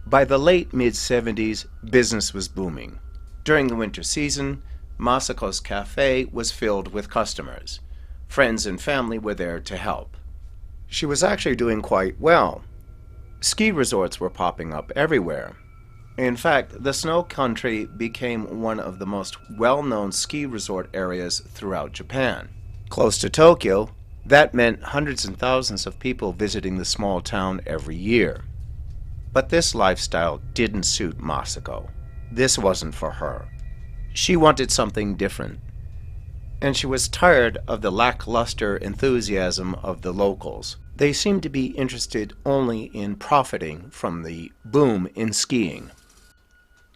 By the late mid-70s, business was booming. During the winter season, Masako's cafe was filled with customers. Friends and family were there to help. She was actually doing quite well. Ski resorts were popping up everywhere. In fact, the snow country became one of the most well-known ski resort areas throughout Japan. Close to Tokyo, that meant hundreds and thousands of people visiting the small town every year. But this lifestyle didn't suit Masako. This wasn't for her. She wanted something different. And she was tired of the lackluster enthusiasm of the locals. They seemed to be interested only in profiting from the boom in skiing.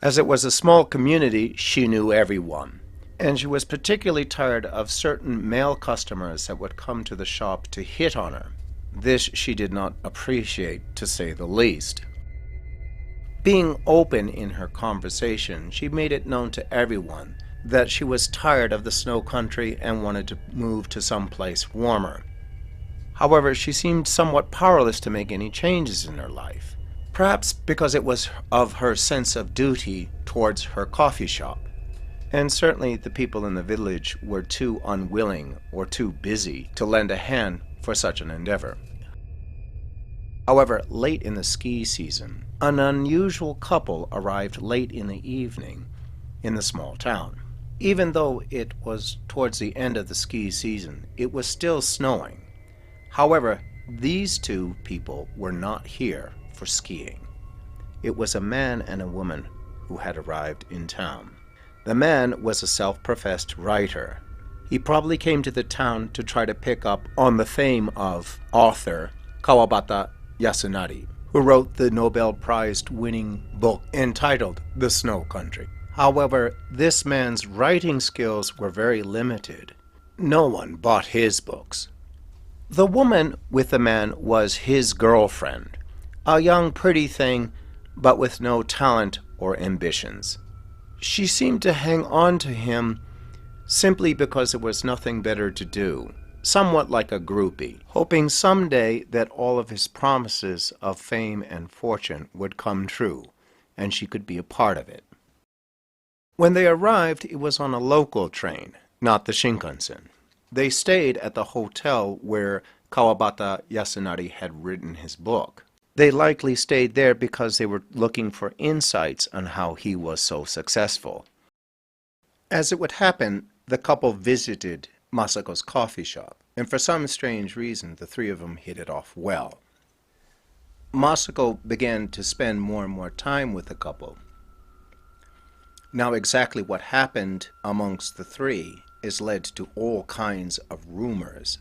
As it was a small community, she knew everyone. And she was particularly tired of certain male customers that would come to the shop to hit on her. This she did not appreciate, to say the least. Being open in her conversation, she made it known to everyone that she was tired of the snow country and wanted to move to someplace warmer. However, she seemed somewhat powerless to make any changes in her life, perhaps because it was of her sense of duty towards her coffee shop. And certainly the people in the village were too unwilling or too busy to lend a hand for such an endeavor. However, late in the ski season, an unusual couple arrived late in the evening in the small town. Even though it was towards the end of the ski season, it was still snowing. However, these two people were not here for skiing. It was a man and a woman who had arrived in town. The man was a self-professed writer. He probably came to the town to try to pick up on the fame of author Kawabata Yasunari, who wrote the Nobel Prize-winning book entitled The Snow Country. However, this man's writing skills were very limited. No one bought his books. The woman with the man was his girlfriend, a young pretty thing, but with no talent or ambitions. She seemed to hang on to him simply because there was nothing better to do, somewhat like a groupie, hoping someday that all of his promises of fame and fortune would come true, and she could be a part of it. When they arrived, it was on a local train, not the Shinkansen. They stayed at the hotel where Kawabata Yasunari had written his book. They likely stayed there because they were looking for insights on how he was so successful. As it would happen, the couple visited Masako's coffee shop, and for some strange reason, the three of them hit it off well. Masako began to spend more and more time with the couple. Now, exactly what happened amongst the three is led to all kinds of rumors.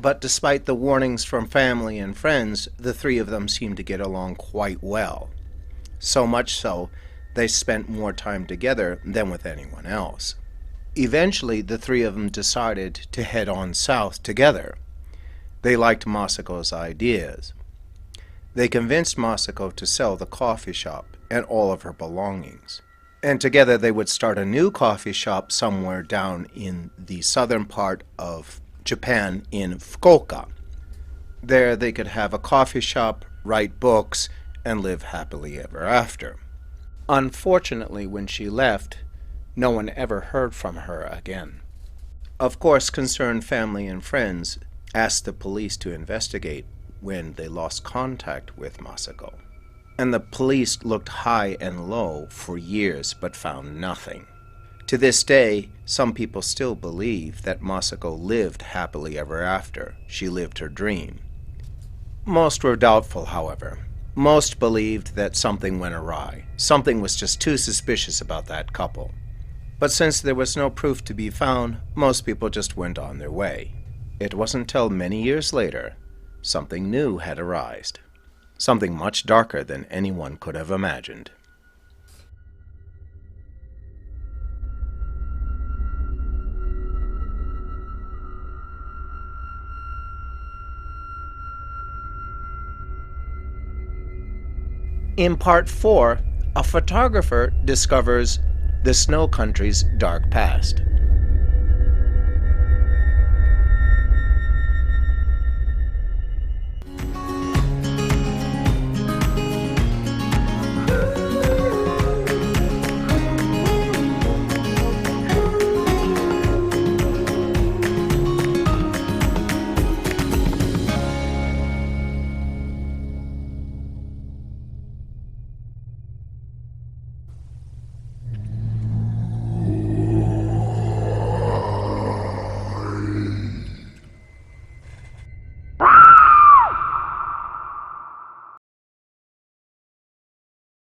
But despite the warnings from family and friends, the three of them seemed to get along quite well. So much so, they spent more time together than with anyone else. Eventually, the three of them decided to head on south together. They liked Masako's ideas. They convinced Masako to sell the coffee shop and all of her belongings. And together they would start a new coffee shop somewhere down in the southern part of Japan in Fukuoka. There they could have a coffee shop, write books, and live happily ever after. Unfortunately, when she left, no one ever heard from her again. Of course, concerned family and friends asked the police to investigate when they lost contact with Masako. And the police looked high and low for years but found nothing. To this day, some people still believe that Masako lived happily ever after. She lived her dream. Most were doubtful, however. Most believed that something went awry. Something was just too suspicious about that couple. But since there was no proof to be found, most people just went on their way. It wasn't until many years later, something new had arisen. Something much darker than anyone could have imagined. In part 4, a photographer discovers the snow country's dark past.